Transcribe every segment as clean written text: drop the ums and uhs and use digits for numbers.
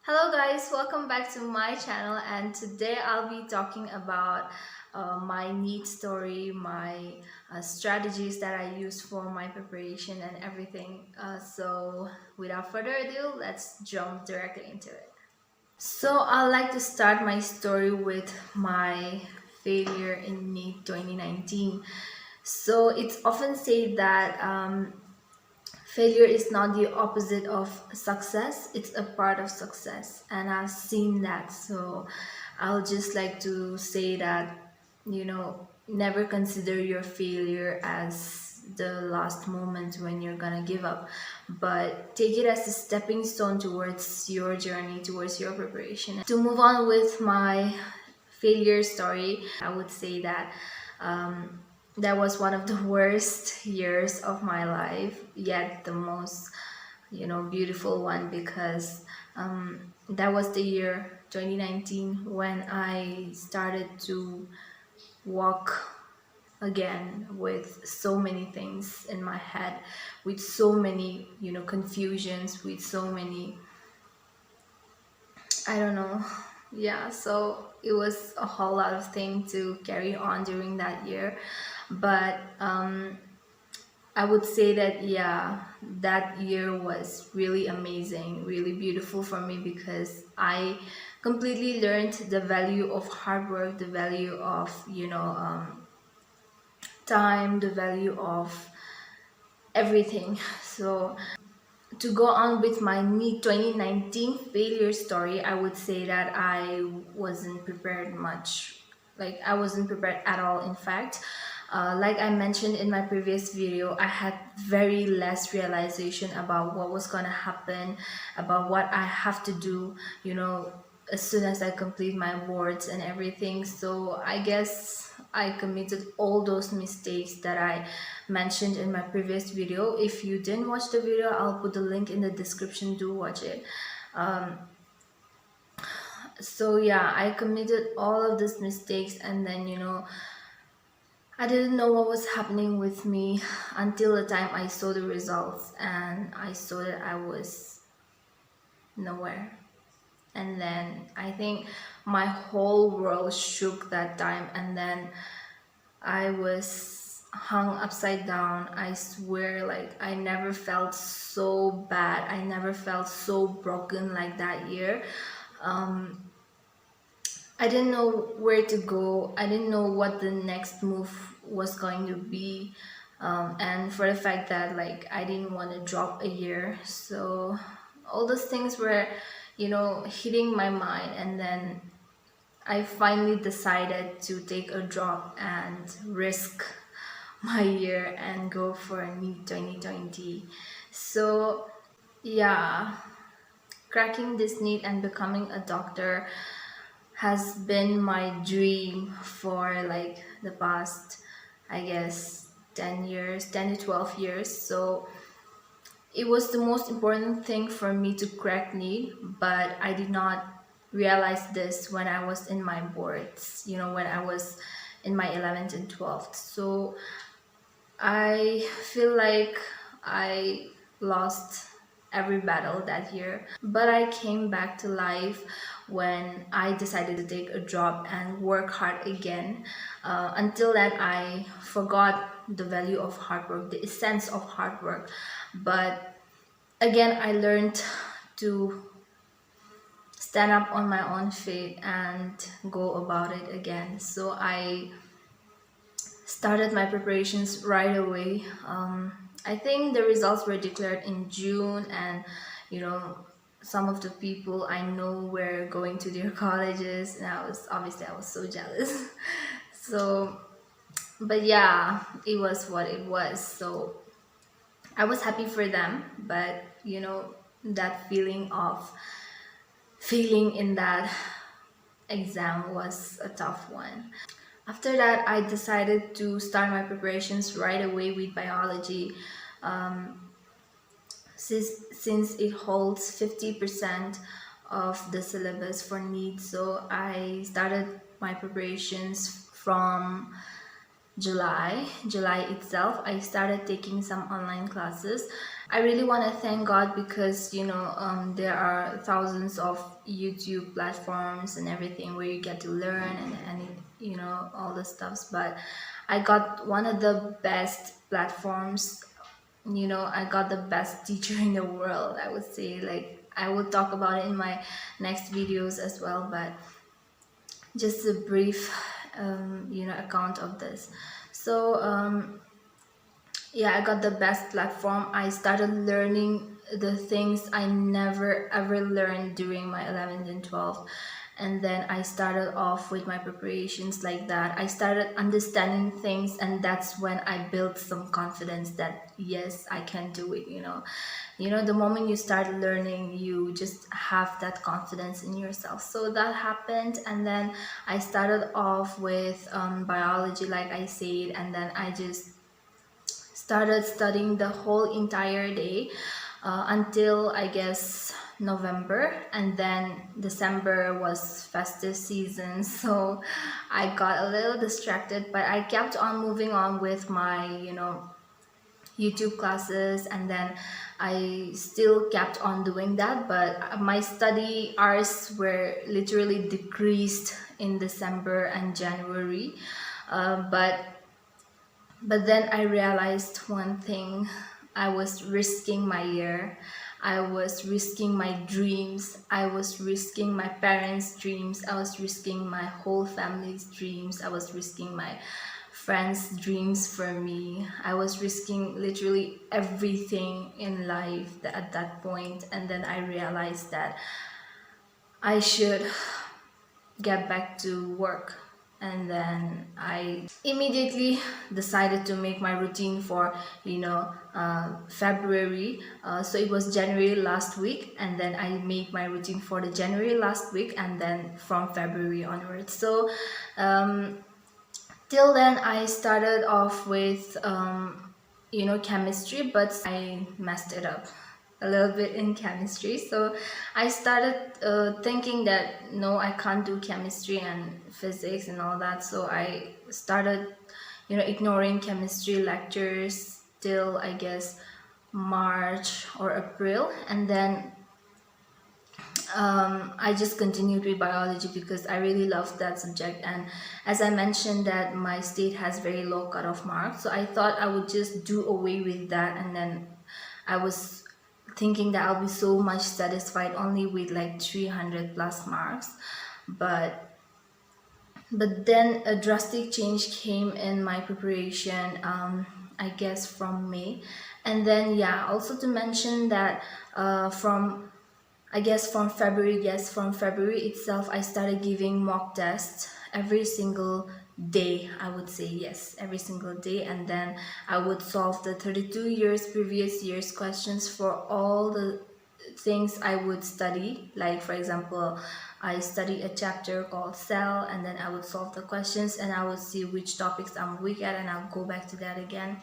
Hello guys, welcome back to my channel, and today I'll be talking about my NEET story, my strategies that I use for my preparation and everything. So without further ado, let's jump directly into it. So I'd like to start my story with my failure in NEET 2019. So it's often said that failure is not the opposite of success, it's a part of success, and I've seen that. So I'll just like to say that, never consider your failure as the last moment when you're gonna give up, but take it as a stepping stone towards your journey, towards your preparation. To move on with my failure story, I would say that that was one of the worst years of my life, yet the most, beautiful one, because that was the year 2019 when I started to walk again with so many things in my head, with so many, confusions, with so many, I don't know. Yeah, so it was a whole lot of things to carry on during that year. But I would say that, yeah, that year was really amazing, really beautiful for me, because I completely learned the value of hard work, the value of, time, the value of everything. So to go on with my NEET 2019 failure story, I would say that I wasn't prepared much. Like, I wasn't prepared at all, in fact. Like I mentioned in my previous video, I had very less realization about what was gonna happen, about what I have to do, as soon as I complete my boards and everything. So I guess I committed all those mistakes that I mentioned in my previous video. If you didn't watch the video, I'll put the link in the description. Do watch it. So yeah, I committed all of these mistakes, and then I didn't know what was happening with me until the time I saw the results, and I saw that I was nowhere. And then I think my whole world shook that time, and then I was hung upside down. I swear, like, I never felt so bad, I never felt so broken like that year. I didn't know where to go. I didn't know what the next move was going to be. And for the fact that, like, I didn't want to drop a year. So all those things were, hitting my mind. And then I finally decided to take a drop and risk my year and go for a NEET 2020. So yeah, cracking this NEET and becoming a doctor has been my dream for like the past, I guess, 10 years, 10 to 12 years. So it was the most important thing for me to crack NEET, but I did not realize this when I was in my boards, when I was in my 11th and 12th. So I feel like I lost every battle that year, but I came back to life when I decided to take a drop and work hard again. Until then, I forgot the value of hard work, the essence of hard work. But again, I learned to stand up on my own feet and go about it again. So I started my preparations right away. I think the results were declared in June, and some of the people I know were going to their colleges, and I was so jealous. So, but yeah, it was what it was. So I was happy for them, but that feeling of failing in that exam was a tough one. After that, I decided to start my preparations right away with biology, since it holds 50% of the syllabus for NEET. So I started my preparations from July itself. I started taking some online classes, I really want to thank God because there are thousands of YouTube platforms and everything where you get to learn and all the stuffs. But I got one of the best platforms. I got the best teacher in the world. I would say, like, I will talk about it in my next videos as well. But just a brief, account of this. So yeah, I got the best platform. I started learning the things I never ever learned during my 11th and 12th. And then I started off with my preparations like that. I started understanding things, and that's when I built some confidence that yes, I can do it. The moment you start learning, you just have that confidence in yourself. So that happened, and then I started off with biology, like I said, and then I just started studying the whole entire day until I guess November, and then December was festive season, so I got a little distracted, but I kept on moving on with my YouTube classes, and then I still kept on doing that, but my study hours were literally decreased in December and January. But then I realized one thing. I was risking my year. I was risking my dreams. I was risking my parents' dreams. I was risking my whole family's dreams. I was risking my friends' dreams for me. I was risking literally everything in life at that point. And then I realized that I should get back to work. And then I immediately decided to make my routine for February. So it was January last week, and then I made my routine for the January last week, and then from February onwards. So till then I started off with chemistry, but I messed it up a little bit in chemistry. So I started thinking that no, I can't do chemistry and physics and all that. So I started ignoring chemistry lectures till I guess March or April, and then I just continued with biology because I really loved that subject. And as I mentioned, that my state has very low cutoff marks, so I thought I would just do away with that. And then I was thinking that I'll be so much satisfied only with like 300 plus marks. But then a drastic change came in my preparation, I guess from May. And then yeah, also to mention that from I guess from February, yes, from February itself, I started giving mock tests every single day. I would say yes, every single day, and then I would solve the 32 years previous years questions for all the things I would study. Like for example, I study a chapter called cell, and then I would solve the questions, and I would see which topics I'm weak at, and I'll go back to that again.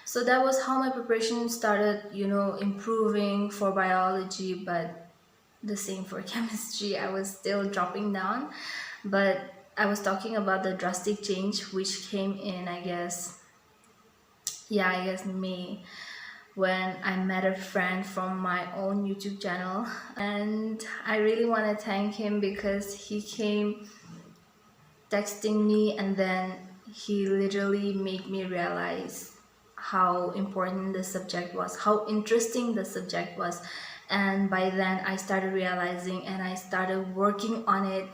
So that was how my preparation started, improving for biology. But the same for chemistry, I was still dropping down. But I was talking about the drastic change which came in, I guess, yeah, I guess May, when I met a friend from my own YouTube channel. And I really want to thank him because he came texting me, and then he literally made me realize how important the subject was, how interesting the subject was. And by then I started realizing, and I started working on it.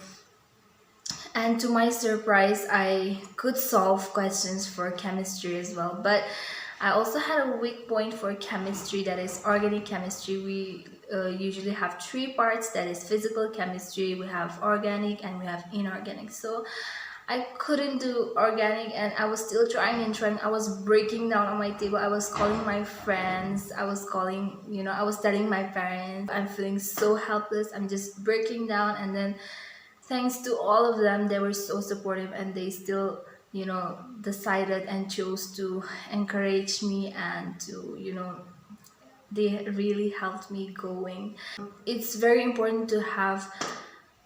And to my surprise, I could solve questions for chemistry as well. But I also had a weak point for chemistry, that is organic chemistry. We usually have three parts, that is physical chemistry, we have organic, and we have inorganic. So I couldn't do organic, and I was still trying and trying. I was breaking down on my table. I was calling my friends. I was telling my parents, I'm feeling so helpless. I'm just breaking down. And then thanks to all of them, they were so supportive, and they still, decided and chose to encourage me, and to, they really helped me going. It's very important to have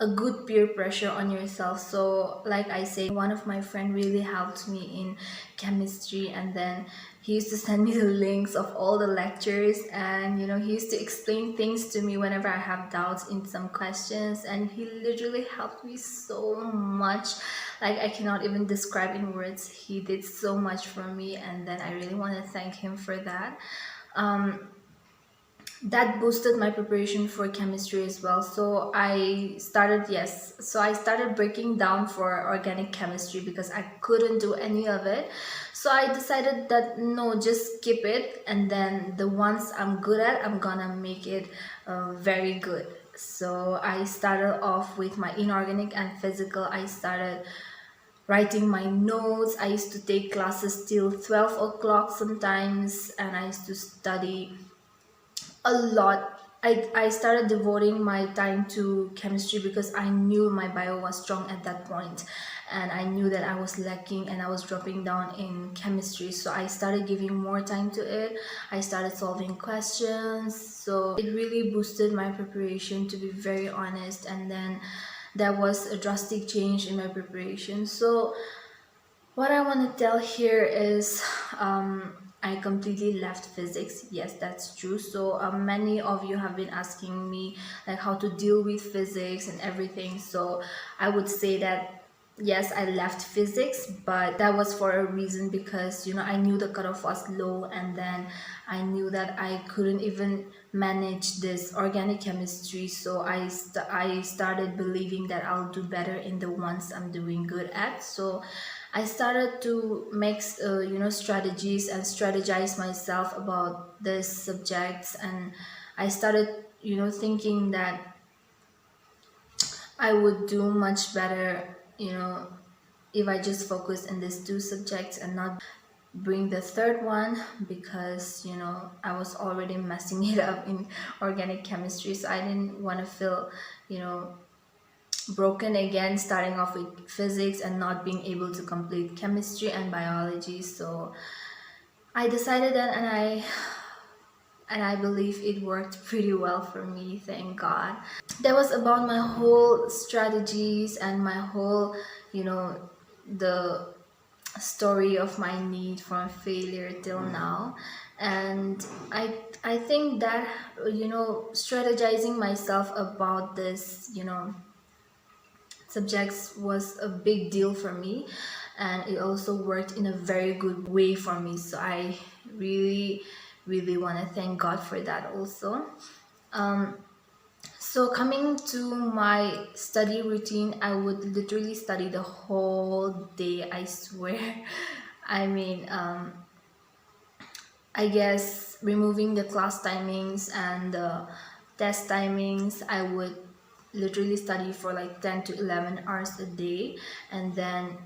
a good peer pressure on yourself. So like I say, one of my friend really helped me in chemistry, and then he used to send me the links of all the lectures, and he used to explain things to me whenever I have doubts in some questions, and he literally helped me so much. Like, I cannot even describe in words. He did so much for me, and then I really want to thank him for that. That boosted my preparation for chemistry as well. So I started breaking down for organic chemistry because I couldn't do any of it. So I decided that no, just skip it, and then the ones I'm good at, I'm gonna make it very good. So I started off with my inorganic and physical. I started writing my notes. I used to take classes till 12 o'clock sometimes, and I used to study a lot. I started devoting my time to chemistry because I knew my bio was strong at that point, and I knew that I was lacking and I was dropping down in chemistry. So I started giving more time to it. I started solving questions. So it really boosted my preparation, to be very honest. And then there was a drastic change in my preparation. So what I want to tell here is I completely left physics. Yes, that's true. So many of you have been asking me like how to deal with physics and everything. So I would say that yes, I left physics, but that was for a reason, because I knew the cutoff was low, and then I knew that I couldn't even manage this organic chemistry. So I started believing that I'll do better in the ones I'm doing good at. So I started to make strategies and strategize myself about these subjects, and I started thinking that I would do much better if I just focus in these two subjects and not bring the third one, because I was already messing it up in organic chemistry. So I didn't want to feel you know broken again, starting off with physics and not being able to complete chemistry and biology. So I decided that, and I believe it worked pretty well for me, thank God. That was about my whole strategies and my whole the story of my need from failure till now. And I think that strategizing myself about this subjects was a big deal for me, and it also worked in a very good way for me. So I really really want to thank God for that also. So coming to my study routine, I would literally study the whole day, I swear. I mean, I guess removing the class timings and the test timings, I would literally study for like 10 to 11 hours a day. And then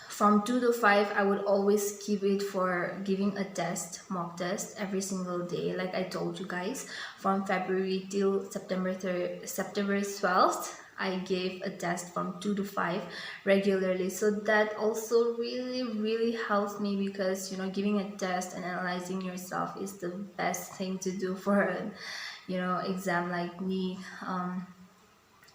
from 2 to 5, I would always keep it for giving a test, mock test, every single day. Like I told you guys, from February till September 12th, I gave a test from 2 to 5 regularly. So that also really, really helps me, because giving a test and analyzing yourself is the best thing to do for an exam like NEET.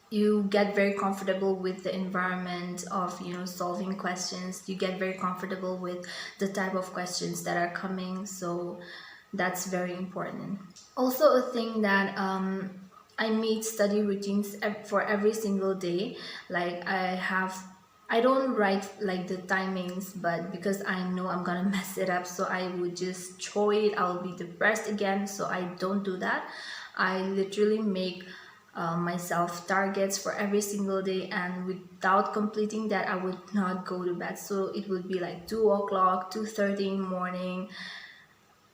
You get very comfortable with the environment of solving questions. You get very comfortable with the type of questions that are coming. So that's very important. Also, a thing that I meet study routines for every single day. Like I don't write like the timings, but because I know I'm gonna mess it up, so I would just throw it. I'll be depressed again, so I don't do that. I literally make myself targets for every single day, and without completing that, I would not go to bed. So it would be like 2 o'clock, 2:30 in the morning,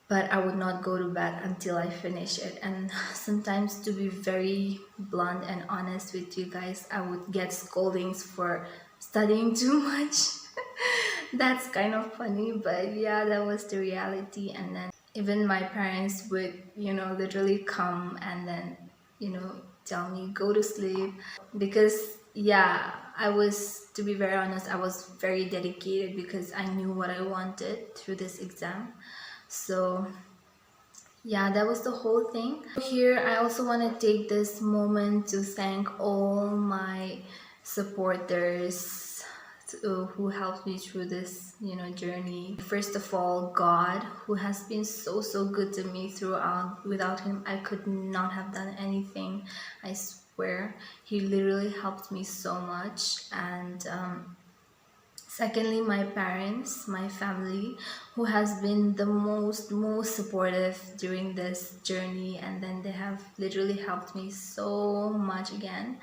but I would not go to bed until I finish it. And sometimes, to be very blunt and honest with you guys, I would get scoldings for studying too much. That's kind of funny, but yeah, that was the reality. And then even my parents would literally come and then tell me go to sleep, because yeah, I was, to be very honest, I was very dedicated because I knew what I wanted through this exam. So yeah, that was the whole thing. Here I also want to take this moment to thank all my supporters who helped me through this, journey. First of all, God, who has been so good to me throughout. Without him, I could not have done anything. I swear, he literally helped me so much. And secondly, my parents, my family, who has been the most supportive during this journey, and then they have literally helped me so much again,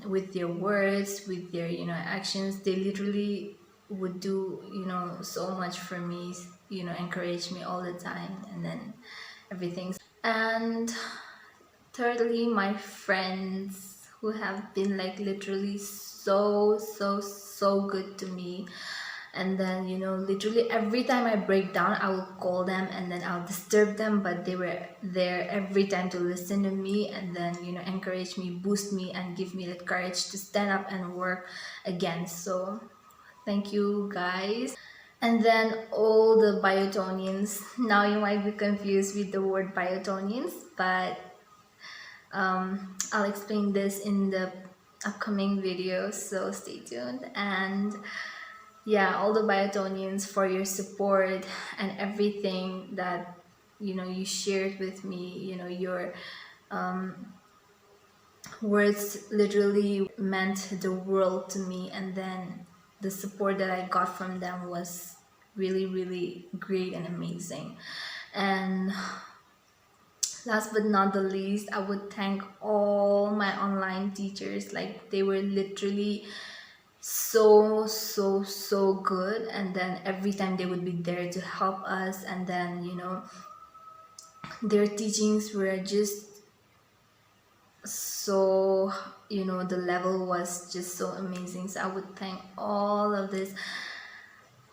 with their words, with their actions. They literally would do so much for me, encourage me all the time, and then everything. And thirdly, my friends, who have been like literally so good to me. And then literally every time I break down, I will call them and then I'll disturb them, but they were there every time to listen to me, and then encourage me, boost me, and give me the courage to stand up and work again. So thank you guys. And then all the biotonians. Now you might be confused with the word biotonians, but I'll explain this in the upcoming video, so stay tuned. And yeah, all the biotonians, for your support and everything that you shared with me. Your words literally meant the world to me, and then the support that I got from them was really great and amazing. And last but not the least, I would thank all my online teachers. Like, they were literally so good, and then every time they would be there to help us, and then their teachings were just so, the level was just so amazing. So I would thank all of this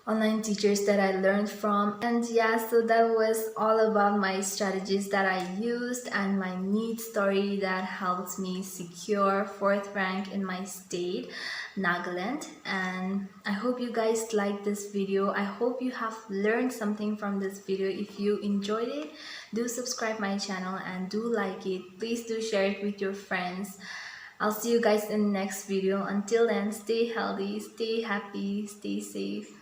online teachers that I learned from. And yeah, so that was all about my strategies that I used and my NEET story that helped me secure 4th rank in my state, Nagaland. And I hope you guys liked this video. I hope you have learned something from this video. If you enjoyed it, do subscribe my channel and do like it. Please do share it with your friends. I'll see you guys in the next video. Until then, stay healthy, stay happy, stay safe.